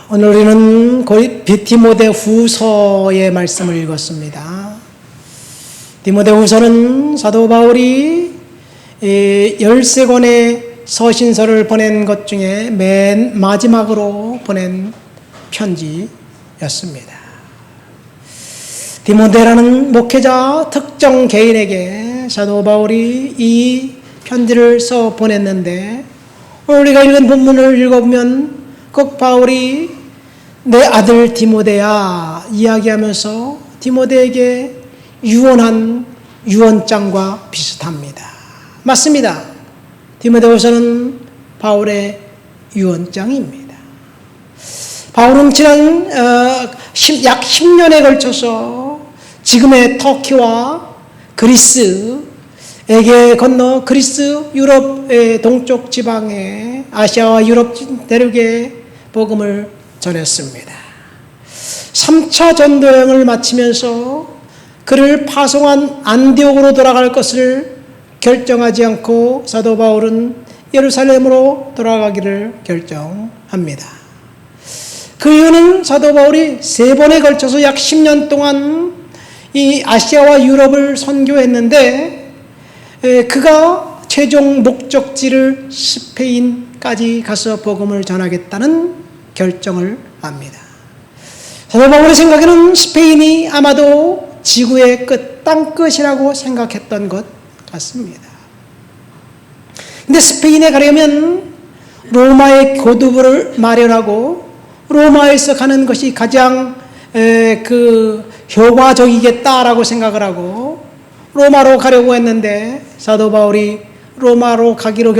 오늘 우리는 디모데 후서의 말씀을 읽었습니다. 디모데 후서는 사도 바울이 13권의 서신서를 보낸 것 중에 맨 마지막으로 보낸 편지였습니다. 디모데라는 목회자 특정 개인에게 사도 바울이 이 편지를 써 보냈는데, 오늘 우리가 읽은 본문을 읽어보면 꼭 바울이 내 아들 디모데야 이야기하면서 디모데에게 유언한 유언장과 비슷합니다. 맞습니다. 디모데후서는 바울의 유언장입니다. 바울은 지난 약 10년에 걸쳐서 지금의 터키와 그리스에게 건너 그리스 유럽의 동쪽 지방에 아시아와 유럽 대륙에 복음을 전했습니다. 3차 전도여행을 마치면서 그를 파송한 안디옥으로 돌아갈 것을 결정하지 않고 사도 바울은 예루살렘으로 돌아가기를 결정합니다. 그 이유는 사도 바울이 3번에 걸쳐서 약 10년 동안 이 아시아와 유럽을 선교했는데, 그가 최종 목적지를 스페인까지 가서 복음을 전하겠다는 결정을 합니다. 사도 바울의 생각에는 스페인이 아마도 지구의 끝, 땅끝이라고 생각했던 것 같습니다. 근데 스페인에 가려면 로마의 교두보를 마련하고 로마에서 가는 것이 가장 효과적이겠다라고 생각을 하고 로마로 가려고 했는데, 사도 바울이 로마로 가기로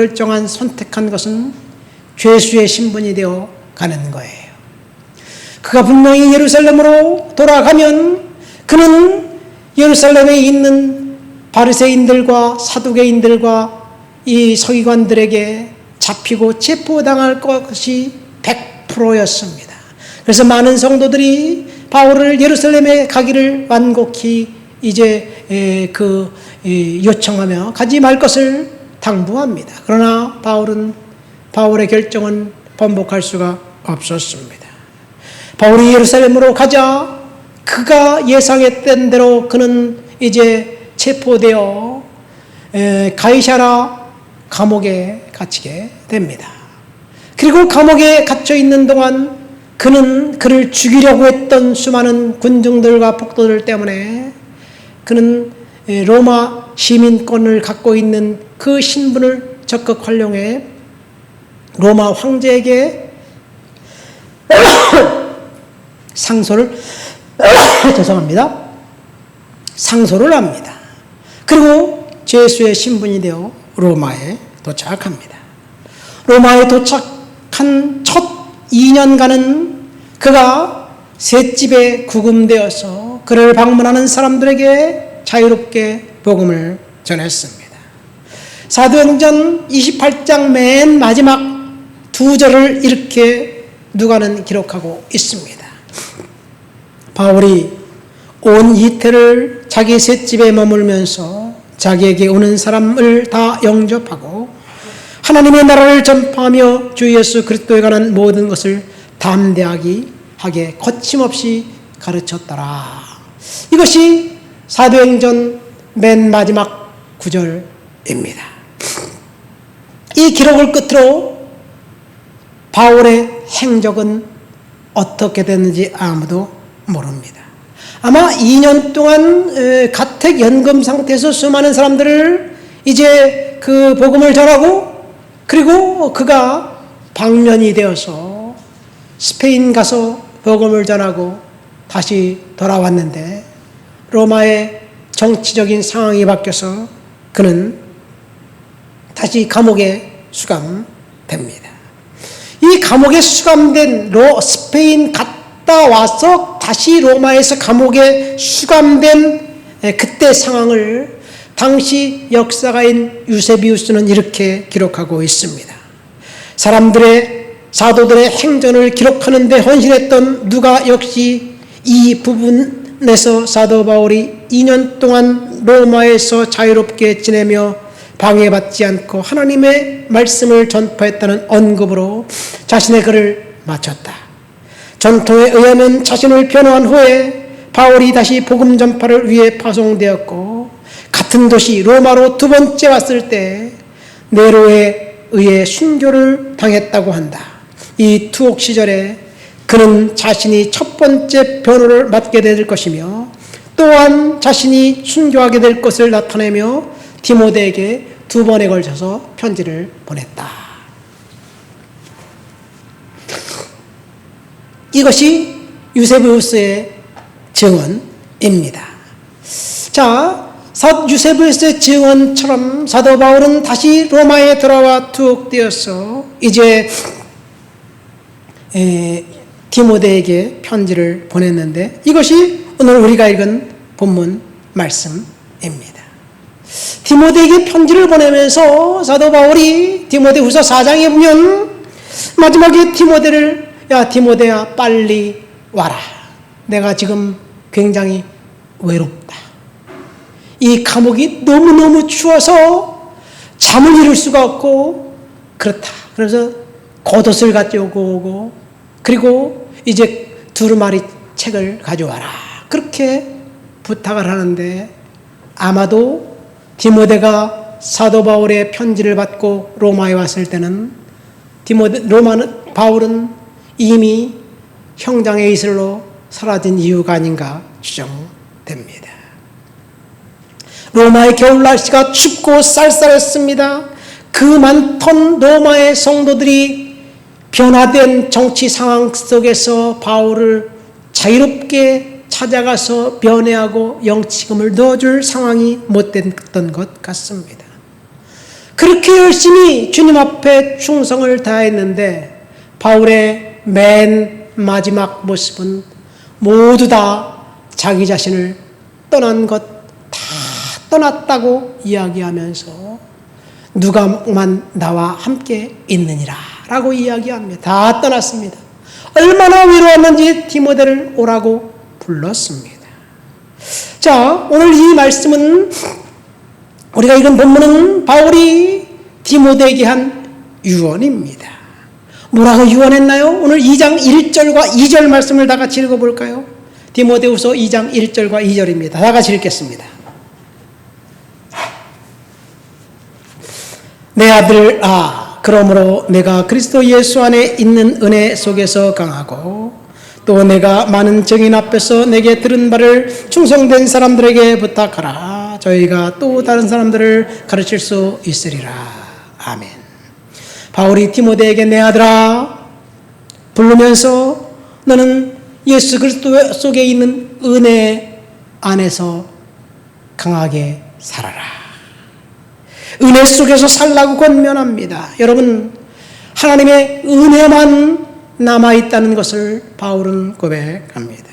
선택한 것은 죄수의 신분이 되어 가는 거예요. 그가 분명히 예루살렘으로 돌아가면 그는 예루살렘에 있는 바리새인들과 사두개인들과 이 서기관들에게 잡히고 체포당할 것이 100%였습니다. 그래서 많은 성도들이 바울을 예루살렘에 가기를 완곡히 이제 요청하며 가지 말 것을 당부합니다. 그러나 바울의 결정은 번복할 수가 없었습니다. 바울이 예루살렘으로 가자 그가 예상했던 대로 그는 이제 체포되어 가이사라 감옥에 갇히게 됩니다. 그리고 감옥에 갇혀 있는 동안 그는 그를 죽이려고 했던 수많은 군중들과 폭도들 때문에 그는 로마 시민권을 갖고 있는 그 신분을 적극 활용해 로마 황제에게 상소를 합니다. 그리고 죄수의 신분이 되어 로마에 도착합니다. 로마에 도착한 첫 2년간은 그가 셋집에 구금되어서 그를 방문하는 사람들에게 자유롭게 복음을 전했습니다. 사도행전 28장 맨 마지막 2절을 이렇게 누가는 기록하고 있습니다. 바울이 온 이태를 자기 셋집에 머물면서 자기에게 오는 사람을 다 영접하고 하나님의 나라를 전파하며 주 예수 그리스도에 관한 모든 것을 담대하게 하게 거침없이 가르쳤더라. 이것이 사도행전 맨 마지막 9절입니다. 이 기록을 끝으로 바울의 행적은 어떻게 됐는지 아무도 모릅니다. 아마 2년 동안 가택연금 상태에서 수많은 사람들을 이제 그 복음을 전하고, 그리고 그가 방면이 되어서 스페인 가서 복음을 전하고 다시 돌아왔는데 로마의 정치적인 상황이 바뀌어서 그는 다시 감옥에 수감됩니다. 이 감옥에 수감된 스페인 갔다 와서 다시 로마에서 감옥에 수감된 그때 상황을 당시 역사가인 유세비우스는 이렇게 기록하고 있습니다. 사도들의 행전을 기록하는 데 헌신했던 누가 역시 이 부분에서 사도 바울이 2년 동안 로마에서 자유롭게 지내며 방해받지 않고 하나님의 말씀을 전파했다는 언급으로 자신의 글을 마쳤다. 전통에 의하면 자신을 변호한 후에 바울이 다시 복음 전파를 위해 파송되었고, 같은 도시 로마로 두 번째 왔을 때 네로에 의해 순교를 당했다고 한다. 이 투옥 시절에 그는 자신이 첫 번째 변호를 맡게 될 것이며, 또한 자신이 순교하게 될 것을 나타내며 디모데에게 두 번에 걸쳐서 편지를 보냈다. 이것이 유세비우스의 증언입니다. 자, 유세비우스의 증언처럼 사도 바울은 다시 로마에 돌아와 투옥되어서 이제 디모데에게 편지를 보냈는데, 이것이 오늘 우리가 읽은 본문 말씀입니다. 디모데에게 편지를 보내면서 사도 바울이 디모데후서 4장에 보면 마지막에 디모데를, 야 디모데야 빨리 와라. 내가 지금 굉장히 외롭다. 이 감옥이 너무너무 추워서 잠을 이룰 수가 없고 그렇다. 그래서 겉옷을 가져오고 오고, 그리고 이제 두루마리 책을 가져와라. 그렇게 부탁을 하는데, 아마도 디모데가 사도 바울의 편지를 받고 로마에 왔을 때는 바울은 이미 형장의 이슬로 사라진 이유가 아닌가 추정됩니다. 로마의 겨울 날씨가 춥고 쌀쌀했습니다. 그 많던 로마의 성도들이 변화된 정치 상황 속에서 바울을 자유롭게 찾아가서 면회하고 영치금을 넣어줄 상황이 못 됐던 것 같습니다. 그렇게 열심히 주님 앞에 충성을 다했는데 바울의 맨 마지막 모습은 모두 다 자기 자신을 떠난 것, 다 떠났다고 이야기하면서 누가만 나와 함께 있느니라 라고 이야기합니다. 다 떠났습니다. 얼마나 외로웠는지 디모데를 오라고 불렀습니다. 자, 오늘 이 말씀은, 우리가 읽은 본문은 바울이 디모데에게 한 유언입니다. 뭐라고 유언했나요? 오늘 2장 1절과 2절 말씀을 다 같이 읽어볼까요? 디모데후서 2장 1절과 2절입니다. 다 같이 읽겠습니다. 내 아들, 그러므로 내가 그리스도 예수 안에 있는 은혜 속에서 강하고, 또 내가 많은 증인 앞에서 내게 들은 바를 충성된 사람들에게 부탁하라. 저희가 또 다른 사람들을 가르칠 수 있으리라. 아멘. 바울이 디모데에게 내 아들아 부르면서 너는 예수 그리스도 속에 있는 은혜 안에서 강하게 살아라. 은혜 속에서 살라고 권면합니다. 여러분, 하나님의 은혜만 남아있다는 것을 바울은 고백합니다.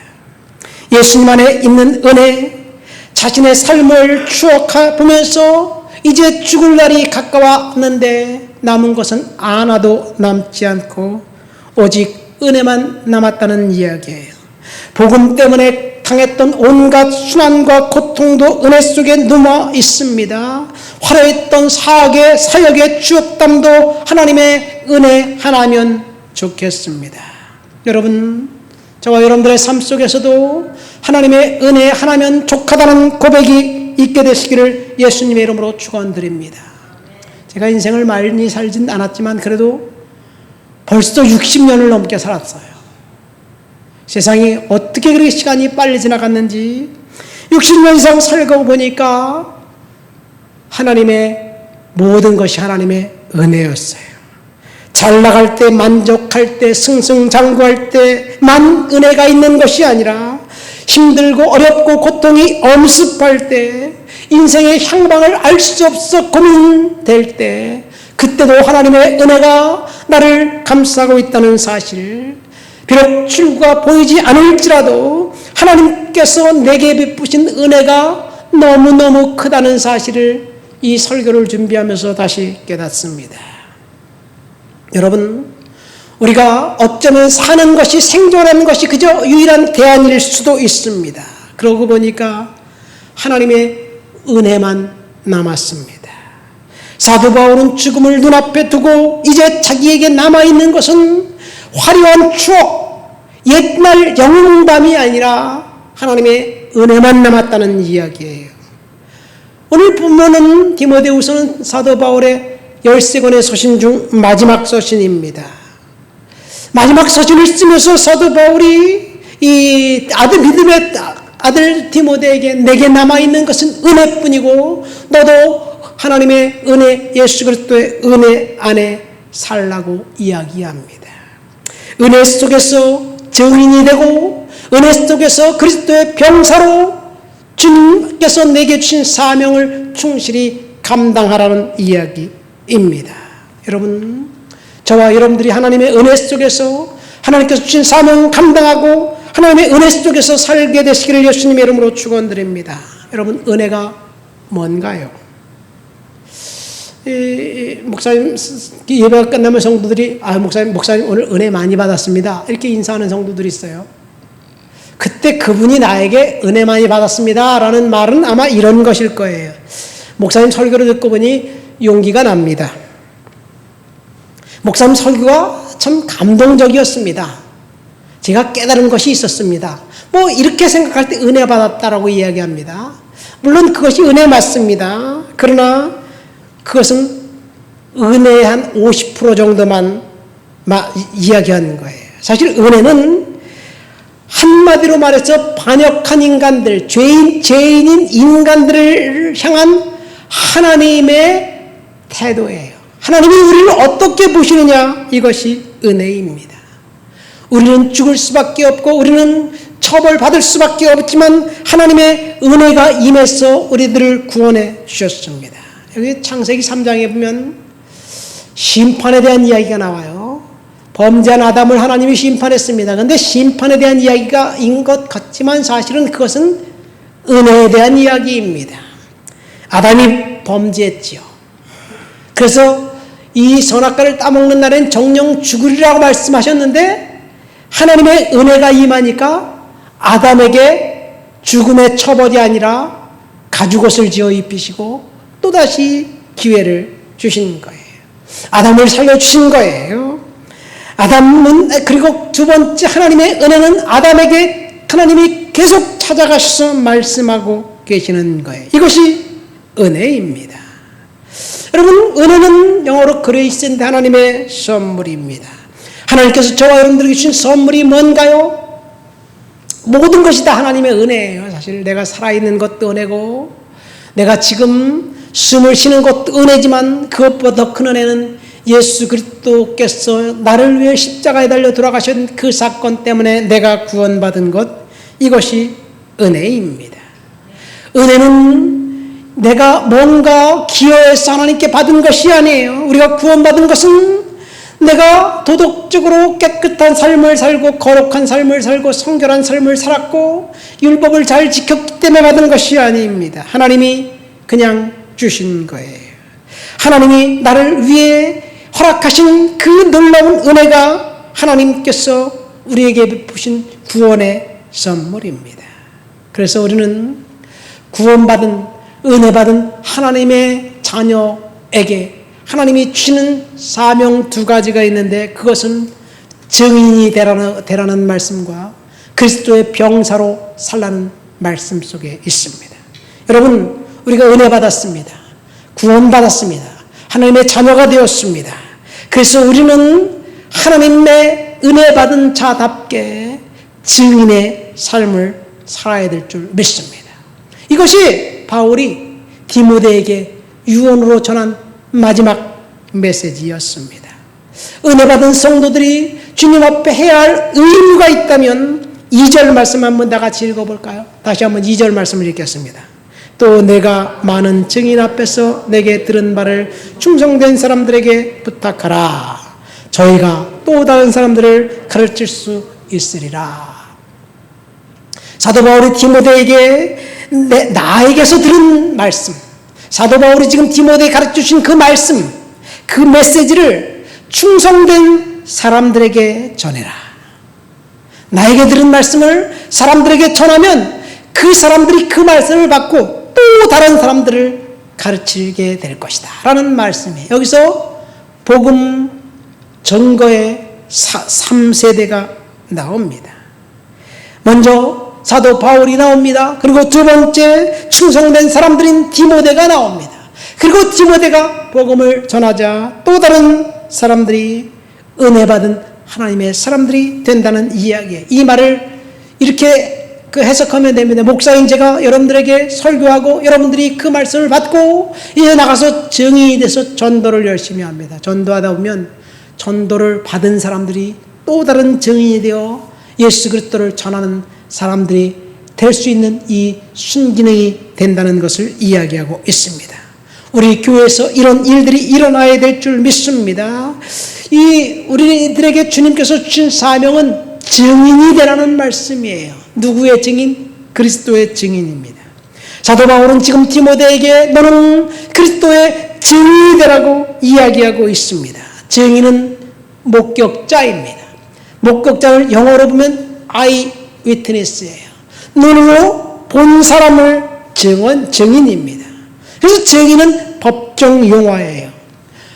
예수님 안에 있는 은혜, 자신의 삶을 추억해보면서 이제 죽을 날이 가까웠는데 남은 것은 하나도 남지 않고 오직 은혜만 남았다는 이야기예요. 복음 때문에 당했던 온갖 순환과 고통도 은혜 속에 num어 있습니다. 화려했던 사역의 추억담도 하나님의 은혜 하나면 좋겠습니다. 여러분, 저와 여러분들의 삶 속에서도 하나님의 은혜 하나면 족하다는 고백이 있게 되시기를 예수님의 이름으로 축원드립니다. 제가 인생을 많이 살진 않았지만 그래도 벌써 60년을 넘게 살았어요. 세상이 어떻게 그렇게 시간이 빨리 지나갔는지 60년 이상 살고 보니까 하나님의 모든 것이 하나님의 은혜였어요. 잘 나갈 때, 만족할 때, 승승장구할 때만 은혜가 있는 것이 아니라 힘들고 어렵고 고통이 엄습할 때, 인생의 향방을 알 수 없어 고민될 때, 그때도 하나님의 은혜가 나를 감싸고 있다는 사실, 비록 출구가 보이지 않을지라도 하나님께서 내게 베푸신 은혜가 너무너무 크다는 사실을 이 설교를 준비하면서 다시 깨닫습니다. 여러분, 우리가 어쩌면 사는 것이, 생존하는 것이 그저 유일한 대안일 수도 있습니다. 그러고 보니까 하나님의 은혜만 남았습니다. 사도 바울은 죽음을 눈앞에 두고 이제 자기에게 남아있는 것은 화려한 추억, 옛날 영웅담이 아니라 하나님의 은혜만 남았다는 이야기예요. 오늘 본문은 디모데후서는 사도 바울의 13권의 서신 중 마지막 서신입니다. 마지막 서신을 쓰면서 사도 바울이 이 믿음의 아들 디모데에게 내게 남아있는 것은 은혜뿐이고 너도 하나님의 은혜, 예수 그리스도의 은혜 안에 살라고 이야기합니다. 은혜 속에서 증인이 되고 은혜 속에서 그리스도의 병사로 주님께서 내게 주신 사명을 충실히 감당하라는 이야기입니다. 여러분, 저와 여러분들이 하나님의 은혜 속에서 하나님께서 주신 사명을 감당하고 하나님의 은혜 속에서 살게 되시기를 예수님의 이름으로 축원드립니다. 여러분, 은혜가 뭔가요? 목사님 예배가 끝나면 성도들이 목사님 오늘 은혜 많이 받았습니다 이렇게 인사하는 성도들이 있어요. 그때 그분이 나에게 은혜 많이 받았습니다 라는 말은 아마 이런 것일 거예요. 목사님 설교를 듣고 보니 용기가 납니다. 목사님 설교가 참 감동적이었습니다. 제가 깨달은 것이 있었습니다. 뭐 이렇게 생각할 때 은혜 받았다라고 이야기합니다. 물론 그것이 은혜 맞습니다. 그러나 그것은 은혜의 한 50% 정도만 이야기하는 거예요. 사실 은혜는 한마디로 말해서 반역한 인간들, 죄인인 인간들을 향한 하나님의 태도예요. 하나님이 우리를 어떻게 보시느냐, 이것이 은혜입니다. 우리는 죽을 수밖에 없고 우리는 처벌받을 수밖에 없지만 하나님의 은혜가 임해서 우리들을 구원해 주셨습니다. 여기 창세기 3장에 보면 심판에 대한 이야기가 나와요. 범죄한 아담을 하나님이 심판했습니다. 그런데 심판에 대한 이야기인 것 같지만 사실은 그것은 은혜에 대한 이야기입니다. 아담이 범죄했지요. 그래서 이 선악과를 따먹는 날엔 정령 죽으리라고 말씀하셨는데 하나님의 은혜가 임하니까 아담에게 죽음의 처벌이 아니라 가죽옷을 지어 입히시고 또다시 기회를 주신 거예요. 아담을 살려주신 거예요. 아담은, 그리고 두 번째 하나님의 은혜는 아담에게 하나님이 계속 찾아가셔서 말씀하고 계시는 거예요. 이것이 은혜입니다. 여러분, 은혜는 영어로 그레이스인데 하나님의 선물입니다. 하나님께서 저와 여러분들에게 주신 선물이 뭔가요? 모든 것이 다 하나님의 은혜예요. 사실 내가 살아있는 것도 은혜고 내가 지금 숨을 쉬는 것도 은혜지만 그것보다 더 큰 은혜는 예수 그리스도께서 나를 위해 십자가에 달려 돌아가신 그 사건 때문에 내가 구원받은 것, 이것이 은혜입니다. 은혜는 내가 뭔가 기여해서 하나님께 받은 것이 아니에요. 우리가 구원받은 것은 내가 도덕적으로 깨끗한 삶을 살고 거룩한 삶을 살고 성결한 삶을 살았고 율법을 잘 지켰기 때문에 받은 것이 아닙니다. 하나님이 그냥 주신 거예요. 하나님이 나를 위해 허락하신 그 놀라운 은혜가 하나님께서 우리에게 베푸신 구원의 선물입니다. 그래서 우리는 구원받은, 은혜받은 하나님의 자녀에게 하나님이 주시는 사명 두 가지가 있는데 그것은 증인이 되라는 말씀과 그리스도의 병사로 살라는 말씀 속에 있습니다. 여러분, 우리가 은혜 받았습니다. 구원 받았습니다. 하나님의 자녀가 되었습니다. 그래서 우리는 하나님의 은혜 받은 자답게 증인의 삶을 살아야 될 줄 믿습니다. 이것이 바울이 디모데에게 유언으로 전한 마지막 메시지였습니다. 은혜 받은 성도들이 주님 앞에 해야 할 의무가 있다면 2절 말씀 한번 다 같이 읽어볼까요? 다시 한번 2절 말씀을 읽겠습니다. 또 내가 많은 증인 앞에서 내게 들은 바를 충성된 사람들에게 부탁하라. 저희가 또 다른 사람들을 가르칠 수 있으리라. 사도 바울이 디모데에게 나에게서 들은 말씀, 사도 바울이 지금 디모데에 가르쳐주신 그 말씀, 그 메시지를 충성된 사람들에게 전해라. 나에게 들은 말씀을 사람들에게 전하면 그 사람들이 그 말씀을 받고 또 다른 사람들을 가르치게 될 것이다 라는 말씀이에요. 여기서 복음 전거의 3세대가 나옵니다. 먼저 사도 바울이 나옵니다. 그리고 두 번째 충성된 사람들인 디모데가 나옵니다. 그리고 디모데가 복음을 전하자 또 다른 사람들이 은혜 받은 하나님의 사람들이 된다는 이야기. 이 말을 이렇게 해석하면 됩니다. 목사인 제가 여러분들에게 설교하고 여러분들이 그 말씀을 받고 이제 나가서 증인이 돼서 전도를 열심히 합니다. 전도하다 보면 전도를 받은 사람들이 또 다른 증인이 되어 예수 그리스도를 전하는 사람들이 될 수 있는 이 순기능이 된다는 것을 이야기하고 있습니다. 우리 교회에서 이런 일들이 일어나야 될 줄 믿습니다. 우리들에게 주님께서 주신 사명은 증인이 되라는 말씀이에요. 누구의 증인? 그리스도의 증인입니다. 사도 바울은 지금 디모데에게 너는 그리스도의 증인이 되라고 이야기하고 있습니다. 증인은 목격자입니다. 목격자를 영어로 보면 아이 위트니스예요. 눈으로 본 사람을 증인입니다. 그래서 증인은 법정 용어예요.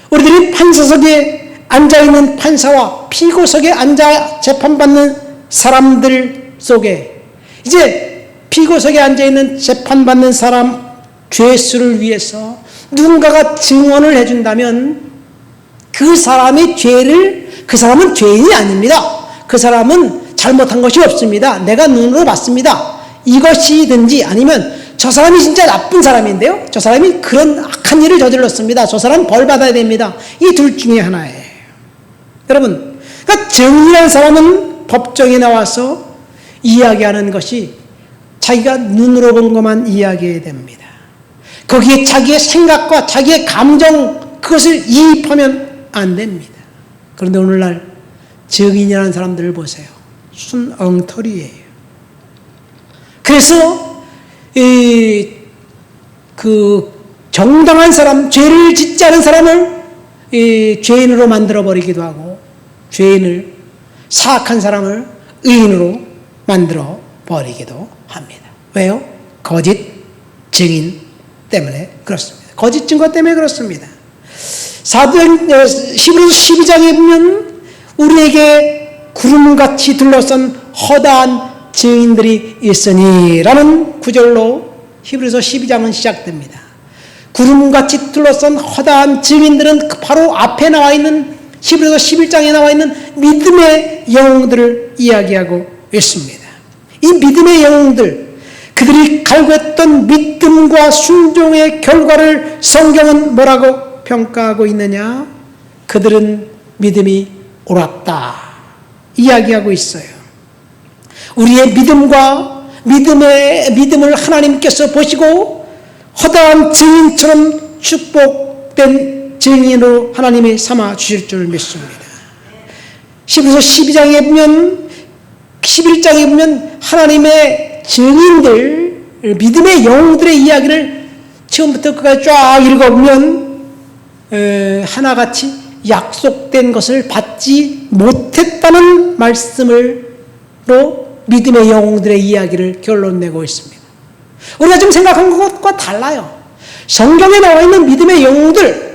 우리들이 판사석에 앉아있는 판사와 피고석에 앉아 재판받는 사람들 속에 이제 피고석에 앉아있는 재판받는 사람 죄수를 위해서 누군가가 증언을 해준다면 그 사람의 그 사람은 죄인이 아닙니다. 그 사람은 잘못한 것이 없습니다. 내가 눈으로 봤습니다. 이것이든지 아니면 저 사람이 진짜 나쁜 사람인데요. 저 사람이 그런 악한 일을 저질렀습니다. 저 사람 벌 받아야 됩니다. 이 둘 중에 하나예요. 여러분, 그러니까 증인이라는 사람은 법정에 나와서 이야기하는 것이 자기가 눈으로 본 것만 이야기해야 됩니다. 거기에 자기의 생각과 자기의 감정 그것을 이입하면 안 됩니다. 그런데 오늘날 증인이라는 사람들을 보세요. 순엉터리예요. 그래서 정당한 사람, 죄를 짓지 않은 사람을 죄인으로 만들어버리기도 하고 죄인을 사악한 사람을 의인으로 만들어버리기도 합니다. 왜요? 거짓 증인 때문에 그렇습니다. 거짓 증거 때문에 그렇습니다. 히브리서 12장에 보면 우리에게 구름같이 둘러싼 허다한 증인들이 있으니 라는 구절로 히브리서 12장은 시작됩니다. 구름같이 둘러싼 허다한 증인들은 바로 앞에 나와 있는 히브리서 11장에 나와 있는 믿음의 영웅들을 이야기하고 있습니다. 이 믿음의 영웅들, 그들이 갈구했던 믿음과 순종의 결과를 성경은 뭐라고 평가하고 있느냐? 그들은 믿음이 옳았다 이야기하고 있어요. 우리의 믿음을 하나님께서 보시고 허다한 증인처럼 축복된 증인으로 하나님이 삼아 주실 줄 믿습니다. 히브리서 12장에 보면 11장에 보면 하나님의 증인들, 믿음의 영웅들의 이야기를 처음부터 끝까지 쫙 읽어보면 하나같이 약속된 것을 받지 못했다는 말씀으로 믿음의 영웅들의 이야기를 결론내고 있습니다. 우리가 지금 생각한 것과 달라요. 성경에 나와 있는 믿음의 영웅들,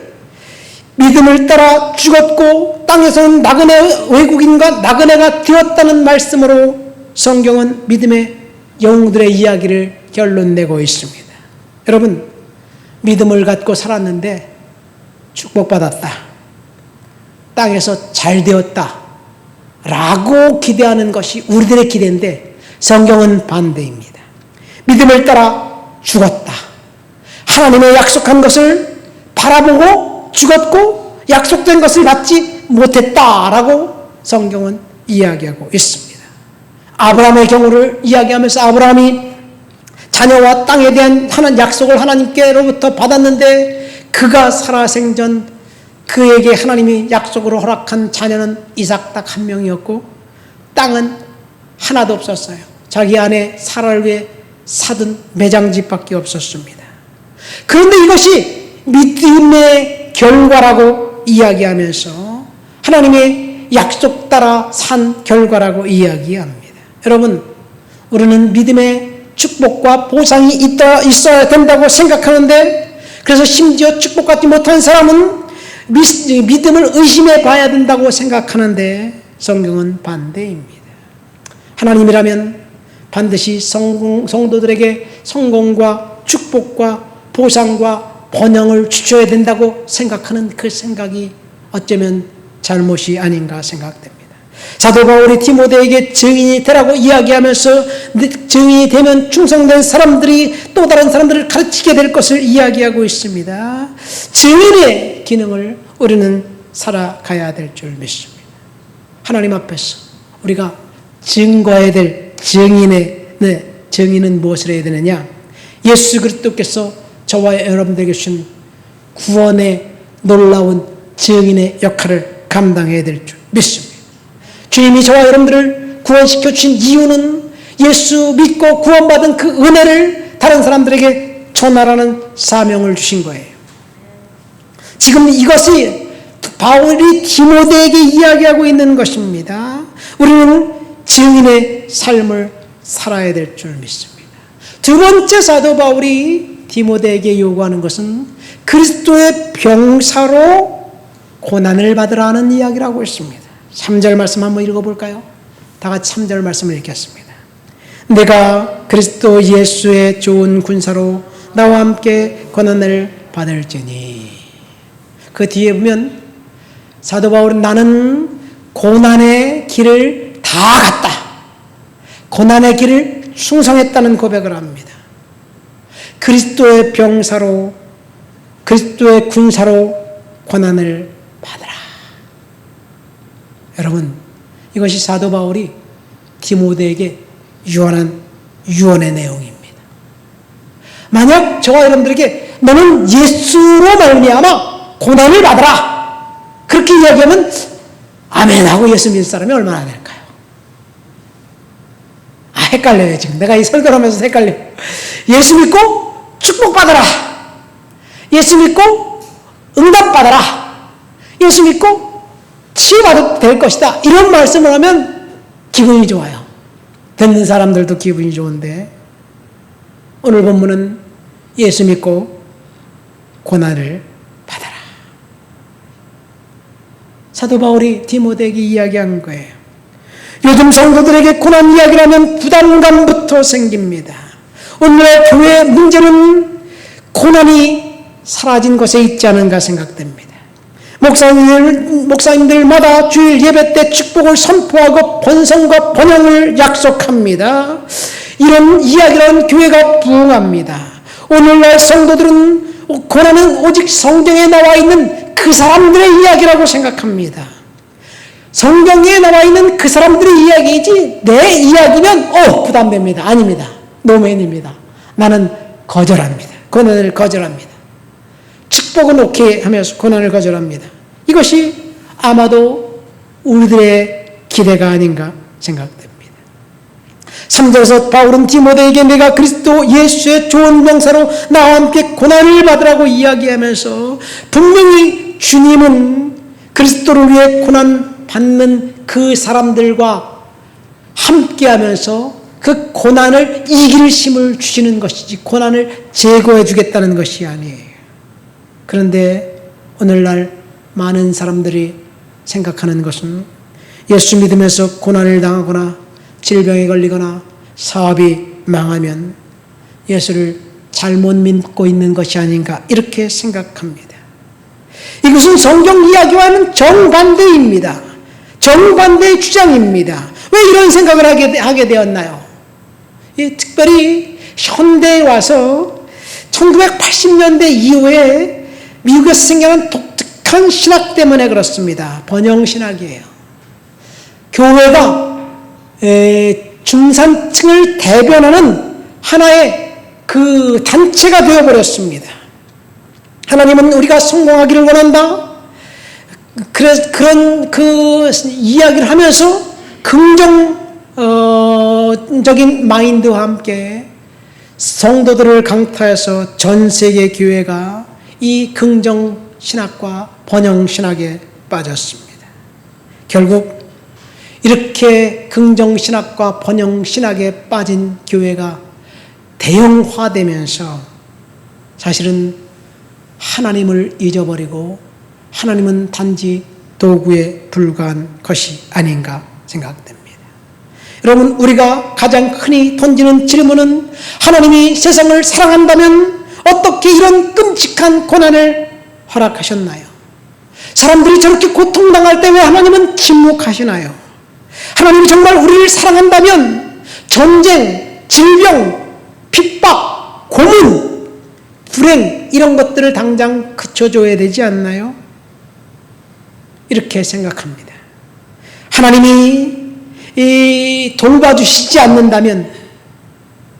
믿음을 따라 죽었고 땅에서는 나그네 외국인과 나그네가 되었다는 말씀으로 성경은 믿음의 영웅들의 이야기를 결론내고 있습니다. 여러분, 믿음을 갖고 살았는데 축복받았다, 땅에서 잘 되었다 라고 기대하는 것이 우리들의 기대인데 성경은 반대입니다. 믿음을 따라 죽었다, 하나님의 약속한 것을 바라보고 죽었고 약속된 것을 받지 못했다라고 성경은 이야기하고 있습니다. 아브라함의 경우를 이야기하면서 아브라함이 자녀와 땅에 대한 약속을 하나님께로부터 받았는데 그가 살아생전 그에게 하나님이 약속으로 허락한 자녀는 이삭 딱 한 명이었고 땅은 하나도 없었어요. 자기 아내 사라를 위해 사둔 매장집밖에 없었습니다. 그런데 이것이 믿음의 결과라고 이야기하면서 하나님의 약속 따라 산 결과라고 이야기합니다. 여러분, 우리는 믿음의 축복과 보상이 있어야 된다고 생각하는데, 그래서 심지어 축복받지 못한 사람은 믿음을 의심해 봐야 된다고 생각하는데, 성경은 반대입니다. 하나님이라면 반드시 성도들에게 성공과 축복과 보상과 번영을 주셔야 된다고 생각하는 그 생각이 어쩌면 잘못이 아닌가 생각됩니다. 사도 바울이 디모데에게 증인이 되라고 이야기하면서 증인이 되면 충성된 사람들이 또 다른 사람들을 가르치게 될 것을 이야기하고 있습니다. 증인의 기능을 우리는 살아가야 될 줄 믿습니다. 하나님 앞에서 우리가 증거해야 될 증인은 무엇을 해야 되느냐? 예수 그리스도께서 저와 여러분들에게 주신 구원의 놀라운 증인의 역할을 감당해야 될 줄 믿습니다. 주님이 저와 여러분들을 구원시켜 주신 이유는 예수 믿고 구원받은 그 은혜를 다른 사람들에게 전하라는 사명을 주신 거예요. 지금 이것이 바울이 디모데에게 이야기하고 있는 것입니다. 우리는 증인의 삶을 살아야 될 줄 믿습니다. 두 번째 사도 바울이 디모데에게 요구하는 것은 그리스도의 병사로 고난을 받으라는 이야기를 하고 있습니다. 3절 말씀 한번 읽어볼까요? 다 같이 3절 말씀을 읽겠습니다. 내가 그리스도 예수의 좋은 군사로 나와 함께 고난을 받을지니. 그 뒤에 보면 사도 바울은 나는 고난의 길을 다 갔다. 고난의 길을 충성했다는 고백을 합니다. 그리스도의 병사로, 그리스도의 군사로 고난을 받으라. 여러분, 이것이 사도 바울이 디모데에게 유언한 유언의 내용입니다. 만약 저와 여러분들에게 너는 예수로 말미암아 고난을 받으라, 그렇게 이야기하면 아멘 하고 예수 믿을 사람이 얼마나 될까요? 헷갈려요. 지금 내가 이 설교를 하면서 헷갈려요. 예수 믿고 축복받아라, 예수 믿고 응답받아라, 예수 믿고 치유받아도 될 것이다, 이런 말씀을 하면 기분이 좋아요. 듣는 사람들도 기분이 좋은데, 오늘 본문은 예수 믿고 고난을 받아라. 사도 바울이 디모데에게 이야기한 거예요. 요즘 성도들에게 고난 이야기를 하면 부담감부터 생깁니다. 오늘날 교회의 문제는 고난이 사라진 것에 있지 않은가 생각됩니다. 목사님들마다 주일 예배 때 축복을 선포하고 번성과 번영을 약속합니다. 이런 이야기를 하는 교회가 부흥합니다. 오늘날 성도들은 고난은 오직 성경에 나와 있는 그 사람들의 이야기라고 생각합니다. 성경에 나와 있는 그 사람들의 이야기이지 내 이야기면 부담됩니다. 아닙니다. 노맨입니다. 나는 거절합니다. 고난을 거절합니다. 축복은 오케이 하면서 고난을 거절합니다. 이것이 아마도 우리들의 기대가 아닌가 생각됩니다. 3절에서 바울은 디모데에게 내가 그리스도 예수의 좋은 병사로 나와 함께 고난을 받으라고 이야기하면서 분명히 주님은 그리스도를 위해 고난 받는 그 사람들과 함께하면서 그 고난을 이길 힘을 주시는 것이지 고난을 제거해 주겠다는 것이 아니에요. 그런데 오늘날 많은 사람들이 생각하는 것은 예수 믿으면서 고난을 당하거나 질병에 걸리거나 사업이 망하면 예수를 잘못 믿고 있는 것이 아닌가 이렇게 생각합니다. 이것은 성경 이야기와는 정반대입니다. 정반대의 주장입니다. 왜 이런 생각을 하게 되었나요? 특별히 현대에 와서 1980년대 이후에 미국에서 생겨난 독특한 신학 때문에 그렇습니다. 번영신학이에요. 교회가 중산층을 대변하는 하나의 그 단체가 되어버렸습니다. 하나님은 우리가 성공하기를 원한다. 그런 그 이야기를 하면서 긍정적인 마인드와 함께 성도들을 강타해서 전 세계 교회가 이 긍정신학과 번영신학에 빠졌습니다. 결국 이렇게 긍정신학과 번영신학에 빠진 교회가 대형화되면서 사실은 하나님을 잊어버리고 하나님은 단지 도구에 불과한 것이 아닌가 생각됩니다. 여러분, 우리가 가장 흔히 던지는 질문은 하나님이 세상을 사랑한다면 어떻게 이런 끔찍한 고난을 허락하셨나요? 사람들이 저렇게 고통당할 때 왜 하나님은 침묵하시나요? 하나님이 정말 우리를 사랑한다면 전쟁, 질병, 핍박, 고문, 불행 이런 것들을 당장 그쳐줘야 되지 않나요? 이렇게 생각합니다. 하나님이 돌봐주시지 않는다면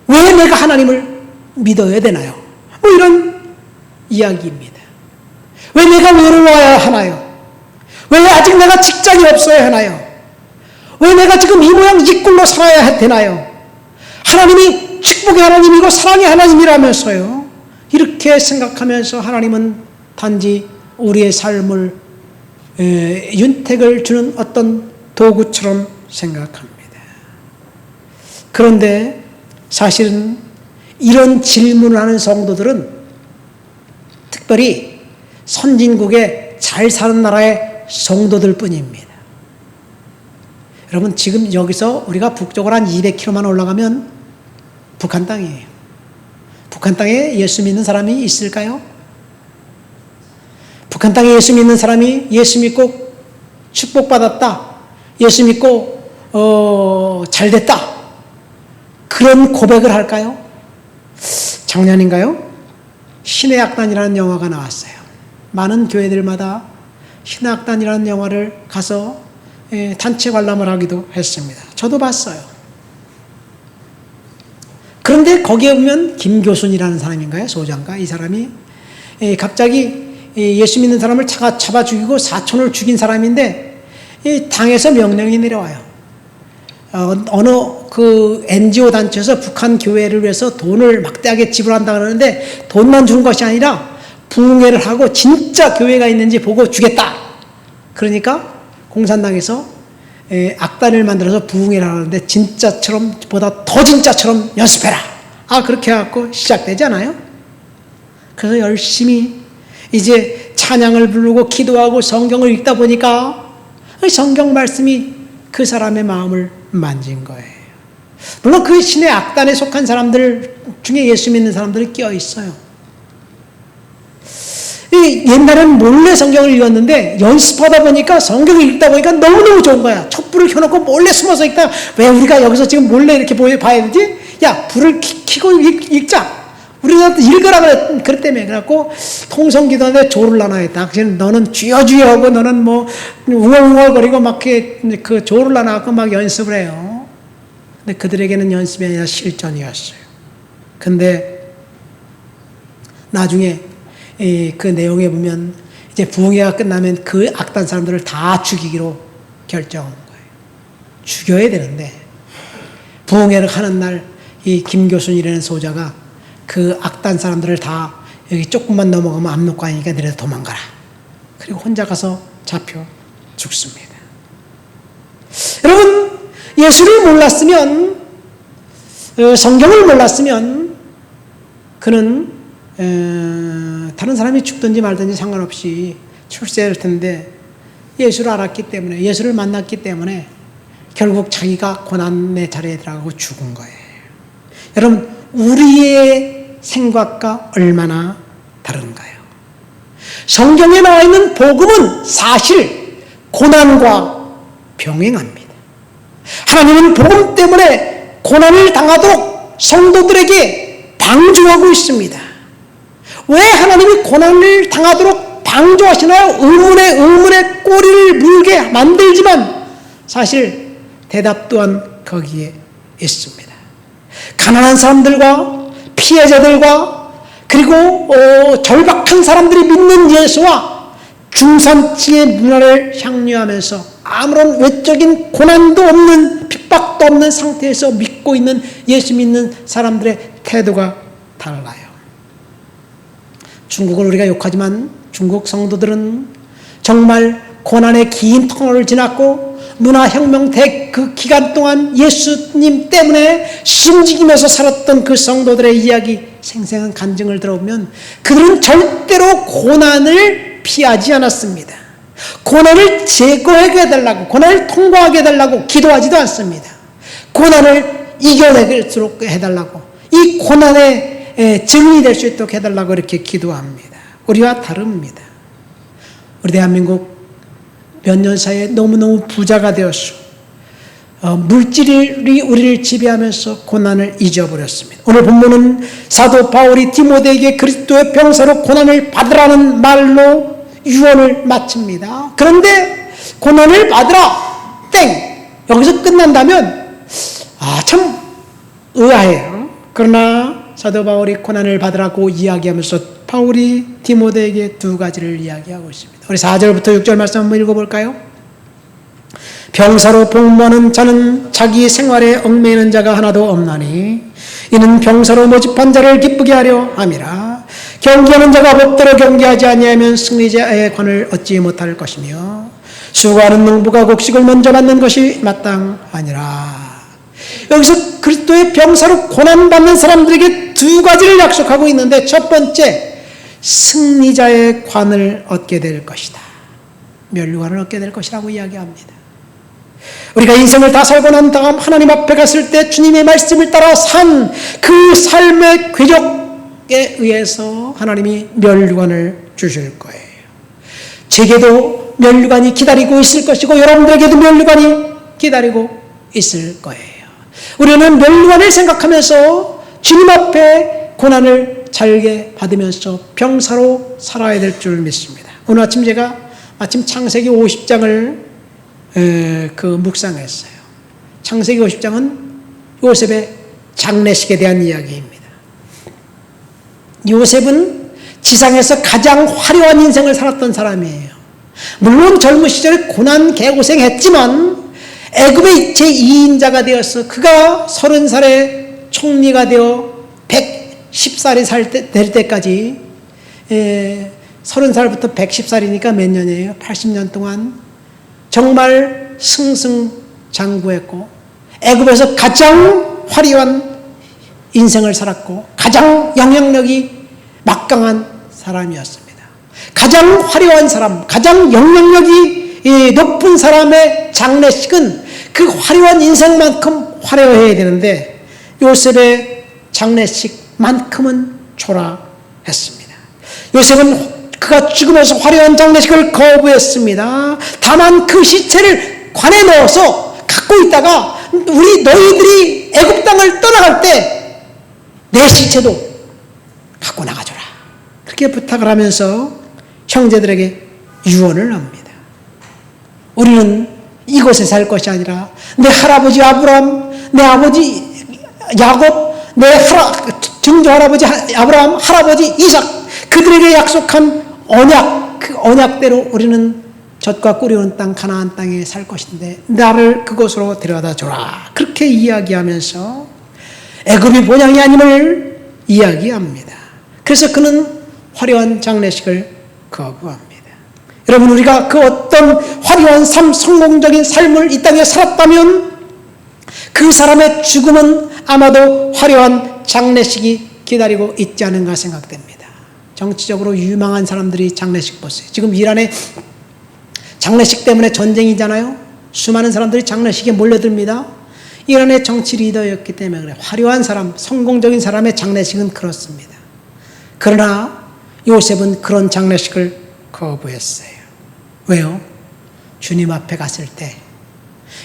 왜 내가 하나님을 믿어야 되나요? 뭐 이런 이야기입니다. 왜 내가 외로워야 하나요? 왜 아직 내가 직장이 없어야 하나요? 왜 내가 지금 이 모양 이 꼴로 살아야 되나요? 하나님이 축복의 하나님이고 사랑의 하나님이라면서요. 이렇게 생각하면서 하나님은 단지 우리의 삶을 윤택을 주는 어떤 도구처럼 생각합니다. 그런데 사실은 이런 질문을 하는 성도들은 특별히 선진국에 잘 사는 나라의 성도들 뿐입니다. 여러분, 지금 여기서 우리가 북쪽으로 한 200km만 올라가면 북한 땅이에요. 북한 땅에 예수 믿는 사람이 있을까요? 북한 땅에 예수 믿는 사람이 예수 믿고 축복받았다, 예수 믿고 잘됐다, 그런 고백을 할까요? 작년인가요? 신의 악단이라는 영화가 나왔어요. 많은 교회들마다 신의 악단이라는 영화를 가서 단체 관람을 하기도 했습니다. 저도 봤어요. 그런데 거기에 보면 김교순이라는 사람인가요? 소장가? 이 사람이 갑자기 예수 믿는 사람을 잡아 죽이고 사촌을 죽인 사람인데 당에서 명령이 내려와요. 어느 그 NGO 단체에서 북한 교회를 위해서 돈을 막대하게 지불한다 그러는데 돈만 주는 것이 아니라 부흥회를 하고 진짜 교회가 있는지 보고 주겠다. 그러니까 공산당에서 악단을 만들어서 부흥회를 하는데 진짜처럼 보다 더 진짜처럼 연습해라. 그렇게 해갖고 시작되잖아요. 그래서 열심히 이제 찬양을 부르고 기도하고 성경을 읽다 보니까 성경 말씀이 그 사람의 마음을 만진 거예요. 물론 그 신의 악단에 속한 사람들 중에 예수 믿는 사람들이 끼어 있어요. 옛날에는 몰래 성경을 읽었는데 연습하다 보니까 성경을 읽다 보니까 너무너무 좋은 거야. 촛불을 켜놓고 몰래 숨어서 읽다. 왜 우리가 여기서 지금 몰래 이렇게 봐야 되지? 야, 불을 켜고 읽자. 우리가 읽으라 그랬다며. 그래갖고 통성기도하는데 조를 나눠야겠다. 너는 주여 주여 하고 너는 뭐 웅얼웅얼거리고 막 그 조를 나눠갖고 막 연습을 해요. 근데 그들에게는 연습이 아니라 실전이었어요. 근데 나중에 그 내용에 보면 이제 부흥회가 끝나면 그 악단 사람들을 다 죽이기로 결정한 거예요. 죽여야 되는데 부흥회를 하는 날 이 김교순이라는 소자가 그 악단 사람들을 다 여기 조금만 넘어가면 압록강이니까 내려서 도망가라. 그리고 혼자 가서 잡혀 죽습니다. 여러분, 예수를 몰랐으면, 성경을 몰랐으면 그는 다른 사람이 죽든지 말든지 상관없이 출세할 텐데 예수를 알았기 때문에, 예수를 만났기 때문에 결국 자기가 고난의 자리에 들어가고 죽은 거예요. 여러분, 우리의 생각과 얼마나 다른가요? 성경에 나와 있는 복음은 사실 고난과 병행합니다. 하나님은 복음 때문에 고난을 당하도록 성도들에게 방조하고 있습니다. 왜 하나님이 고난을 당하도록 방조하시나요? 의문에 꼬리를 물게 만들지만 사실 대답 또한 거기에 있습니다. 가난한 사람들과 피해자들과 그리고 절박한 사람들이 믿는 예수와 중산층의 문화를 향유하면서 아무런 외적인 고난도 없는 핍박도 없는 상태에서 믿고 있는 예수 믿는 사람들의 태도가 달라요. 중국을 우리가 욕하지만 중국 성도들은 정말 고난의 긴 터널을 지났고 문화혁명 그 기간 동안 예수님 때문에 숨지기면서 살았던 그 성도들의 이야기, 생생한 간증을 들어보면 그들은 절대로 고난을 피하지 않았습니다. 고난을 제거하게 해달라고, 고난을 통과하게 해달라고 기도하지도 않습니다. 고난을 이겨내도록 해달라고, 이 고난의 증인이 될 수 있도록 해달라고 이렇게 기도합니다. 우리와 다릅니다. 우리 대한민국 몇 년 사이에 너무너무 부자가 되었어. 물질이 우리를 지배하면서 고난을 잊어버렸습니다. 오늘 본문은 사도 바울이 디모데에게 그리스도의 병사로 고난을 받으라는 말로 유언을 마칩니다. 그런데 고난을 받으라 땡 여기서 끝난다면 참 의아해요. 그러나 사도 바울이 고난을 받으라고 이야기하면서 바울이 디모데에게 두 가지를 이야기하고 있습니다. 우리 4절부터 6절 말씀 한번 읽어볼까요? 병사로 복무하는 자는 자기 생활에 얽매이는 자가 하나도 없나니 이는 병사로 모집한 자를 기쁘게 하려 함이라. 경기하는 자가 법대로 경기하지 아니하면 승리자의 관을 얻지 못할 것이며 수고하는 농부가 곡식을 먼저 받는 것이 마땅하니라. 여기서 그리스도의 병사로 고난받는 사람들에게 두 가지를 약속하고 있는데, 첫 번째, 승리자의 관을 얻게 될 것이다. 면류관을 얻게 될 것이라고 이야기합니다. 우리가 인생을 다 살고 난 다음 하나님 앞에 갔을 때 주님의 말씀을 따라 산 그 삶의 궤적에 의해서 하나님이 면류관을 주실 거예요. 제게도 면류관이 기다리고 있을 것이고 여러분들에게도 면류관이 기다리고 있을 거예요. 우리는 면류관을 생각하면서 주님 앞에 고난을 잘게 받으면서 병사로 살아야 될 줄 믿습니다. 오늘 아침 제가 창세기 50장을 묵상했어요. 창세기 50장은 요셉의 장례식에 대한 이야기입니다. 요셉은 지상에서 가장 화려한 인생을 살았던 사람이에요. 물론 젊은 시절에 고난 개고생했지만 애굽의 제2인자가 되어서 그가 30살에 총리가 되어 110살이 될 때까지 30살부터 110살이니까 몇 년이에요? 80년 동안 정말 승승장구했고 애굽에서 가장 화려한 인생을 살았고 가장 영향력이 막강한 사람이었습니다. 가장 화려한 사람, 가장 영향력이 높은 사람의 장례식은 그 화려한 인생만큼 화려해야 되는데 요셉의 장례식만큼은 초라했습니다. 요셉은 그가 죽으면서 화려한 장례식을 거부했습니다. 다만 그 시체를 관에 넣어서 갖고 있다가 너희들이 애굽 땅을 떠나갈 때 내 시체도 갖고 나가줘라. 그렇게 부탁을 하면서 형제들에게 유언을 합니다. 우리는 이곳에 살 것이 아니라 내 할아버지 아브라함, 내 아버지 야곱, 내 증조 할아버지 아브라함, 할아버지 이삭, 그들에게 약속한 언약, 그 언약대로 우리는 젖과 꿀이 흐르는 땅 가나안 땅에 살 것인데 나를 그곳으로 데려다 줘라. 그렇게 이야기하면서 애굽이 본향이 아님을 이야기합니다. 그래서 그는 화려한 장례식을 거부합니다. 여러분, 우리가 그 어떤 화려한 삶, 성공적인 삶을 이 땅에 살았다면 그 사람의 죽음은 아마도 화려한 장례식이 기다리고 있지 않은가 생각됩니다. 정치적으로 유망한 사람들이 장례식 보세요. 지금 이란에 장례식 때문에 전쟁이잖아요. 수많은 사람들이 장례식에 몰려듭니다. 이란의 정치 리더였기 때문에 그래요. 화려한 사람, 성공적인 사람의 장례식은 그렇습니다. 그러나 요셉은 그런 장례식을 거부했어요. 왜요? 주님 앞에 갔을 때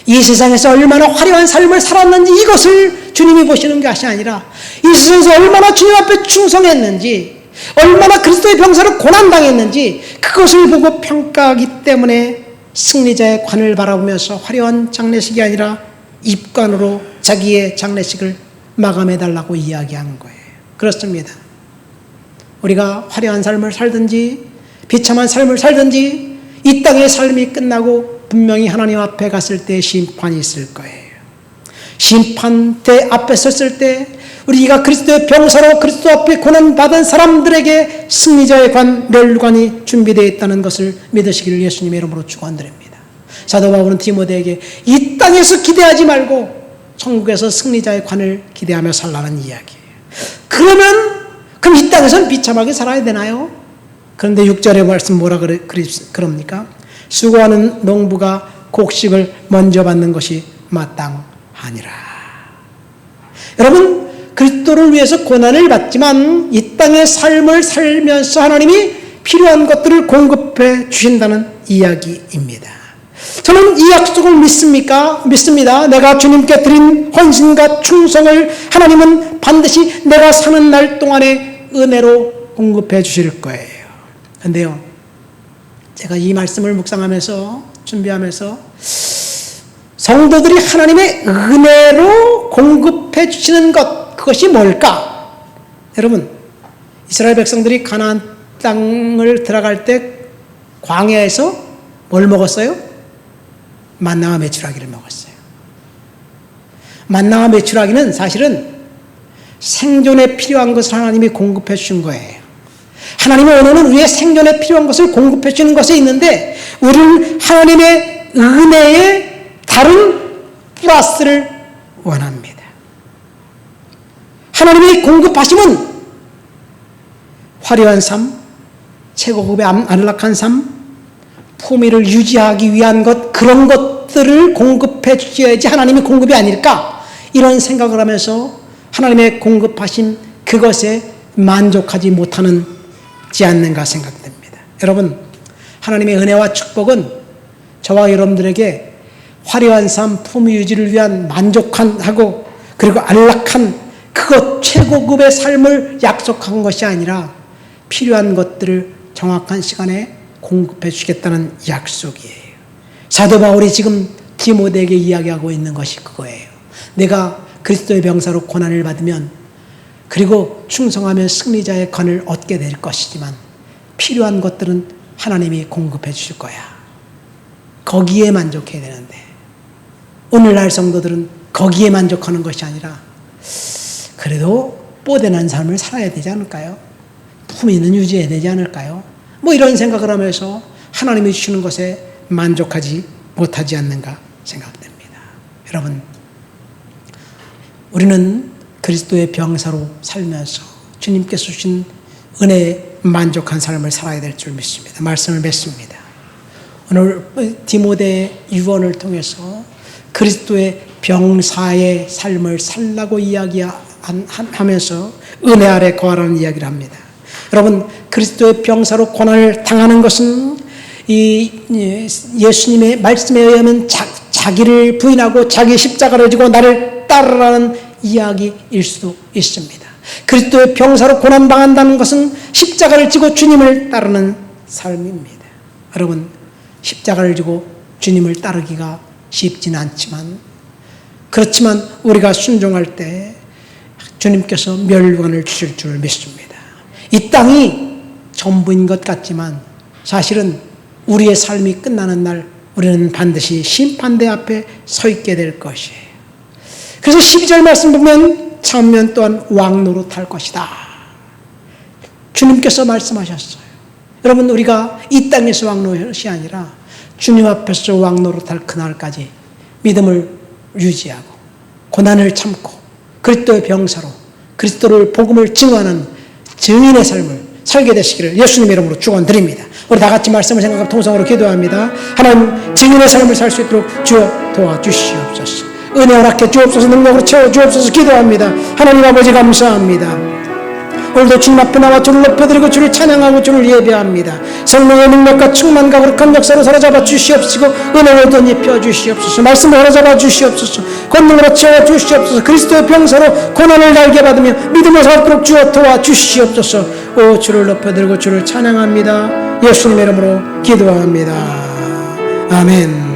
이 세상에서 얼마나 화려한 삶을 살았는지 이것을 주님이 보시는 것이 아니라 이 세상에서 얼마나 주님 앞에 충성했는지, 얼마나 그리스도의 병사로 고난당했는지 그것을 보고 평가하기 때문에 승리자의 관을 바라보면서 화려한 장례식이 아니라 입관으로 자기의 장례식을 마감해달라고 이야기하는 거예요. 그렇습니다. 우리가 화려한 삶을 살든지 비참한 삶을 살든지 이 땅의 삶이 끝나고 분명히 하나님 앞에 갔을 때 심판이 있을 거예요. 심판대 앞에 섰을 때 우리가 그리스도의 병사로 그리스도 앞에 고난받은 사람들에게 승리자의 관, 멸관이 준비되어 있다는 것을 믿으시기를 예수님의 이름으로 축원드립니다. 사도 바울은 디모데에게 이 땅에서 기대하지 말고 천국에서 승리자의 관을 기대하며 살라는 이야기예요. 그럼 이 땅에서는 비참하게 살아야 되나요? 그런데 6절의 말씀 뭐라 그럽니까? 수고하는 농부가 곡식을 먼저 받는 것이 마땅하니라. 여러분, 그리스도를 위해서 고난을 받지만 이 땅의 삶을 살면서 하나님이 필요한 것들을 공급해 주신다는 이야기입니다. 저는 이 약속을 믿습니까? 믿습니다. 내가 주님께 드린 헌신과 충성을 하나님은 반드시 내가 사는 날 동안에 은혜로 공급해 주실 거예요. 그런데요, 제가 이 말씀을 묵상하면서 준비하면서 성도들이 하나님의 은혜로 공급해 주시는 것, 그것이 뭘까? 여러분, 이스라엘 백성들이 가나안 땅을 들어갈 때 광야에서 뭘 먹었어요? 만나와 메추라기를 먹었어요. 만나와 메추라기는 사실은 생존에 필요한 것을 하나님이 공급해 주신 거예요. 하나님의 은혜는 우리의 생존에 필요한 것을 공급해 주시는 것이 있는데, 우리는 하나님의 은혜에 다른 플러스를 원합니다. 하나님의 공급하심은 화려한 삶, 최고급의 안락한 삶, 품위를 유지하기 위한 것, 그런 것들을 공급해 주셔야지 하나님이 공급이 아닐까, 이런 생각을 하면서 하나님의 공급하신 그것에 만족하지 못하지 않는가 생각됩니다. 여러분, 하나님의 은혜와 축복은 저와 여러분들에게 화려한 삶, 품위 유지를 위한 만족하고 그리고 안락한 그것 최고급의 삶을 약속한 것이 아니라 필요한 것들을 정확한 시간에 공급해 주겠다는 약속이에요. 사도 바울이 지금 디모데에게 이야기하고 있는 것이 그거예요. 내가 그리스도의 병사로 고난을 받으면, 그리고 충성하면 승리자의 관을 얻게 될 것이지만 필요한 것들은 하나님이 공급해 주실 거야. 거기에 만족해야 되는데 오늘날 성도들은 거기에 만족하는 것이 아니라 그래도 뽀대난 삶을 살아야 되지 않을까요? 품위는 유지해야 되지 않을까요? 뭐 이런 생각을 하면서 하나님이 주시는 것에 만족하지 못하지 않는가 생각됩니다. 여러분, 우리는 그리스도의 병사로 살면서 주님께서 주신 은혜에 만족한 삶을 살아야 될 줄 믿습니다. 말씀을 맺습니다. 오늘 디모데 유언을 통해서 그리스도의 병사의 삶을 살라고 이야기하면서 은혜 아래 거하라는 이야기를 합니다. 여러분, 그리스도의 병사로 고난을 당하는 것은 이 예수님의 말씀에 의하면 자기를 부인하고 자기 십자가를 지고 나를 따르라는 이야기일 수도 있습니다. 그리스도의 병사로 고난당한다는 것은 십자가를 지고 주님을 따르는 삶입니다. 여러분, 십자가를 지고 주님을 따르기가 쉽지는 않지만, 그렇지만 우리가 순종할 때 주님께서 멸관을 주실 줄 믿습니다. 이 땅이 전부인 것 같지만 사실은 우리의 삶이 끝나는 날 우리는 반드시 심판대 앞에 서 있게 될 것이에요. 그래서 12절 말씀 보면 차면 또한 왕노릇할 것이다. 주님께서 말씀하셨어요. 여러분, 우리가 이 땅에서 왕노릇이 아니라 주님 앞에서 왕노릇할 그날까지 믿음을 유지하고 고난을 참고 그리스도의 병사로 그리스도를 복음을 증언하는 증인의 삶을 살게 되시기를 예수님 이름으로 축원드립니다. 우리 다 같이 말씀을 생각하고 통성으로 기도합니다. 하나님, 증인의 삶을 살 수 있도록 주여 도와주시옵소서. 은혜 허락해 주옵소서. 능력으로 채워 주옵소서. 기도합니다. 하나님 아버지, 감사합니다. 오늘도 주님 앞에 나와 주를 높여드리고 주를 찬양하고 주를 예배합니다. 성령의 능력과 충만과 거룩한 역사로 사로잡아 주시옵시고 은혜로 덧입혀 주시옵소서. 말씀을 사로잡아 주시옵소서. 권능으로 채워 주시옵소서. 그리스도의 병사로 고난을 달게 받으며 믿음을 살도록 주어 도와주시옵소서. 오, 주를 높여드리고 주를 찬양합니다. 예수님의 이름으로 기도합니다. 아멘.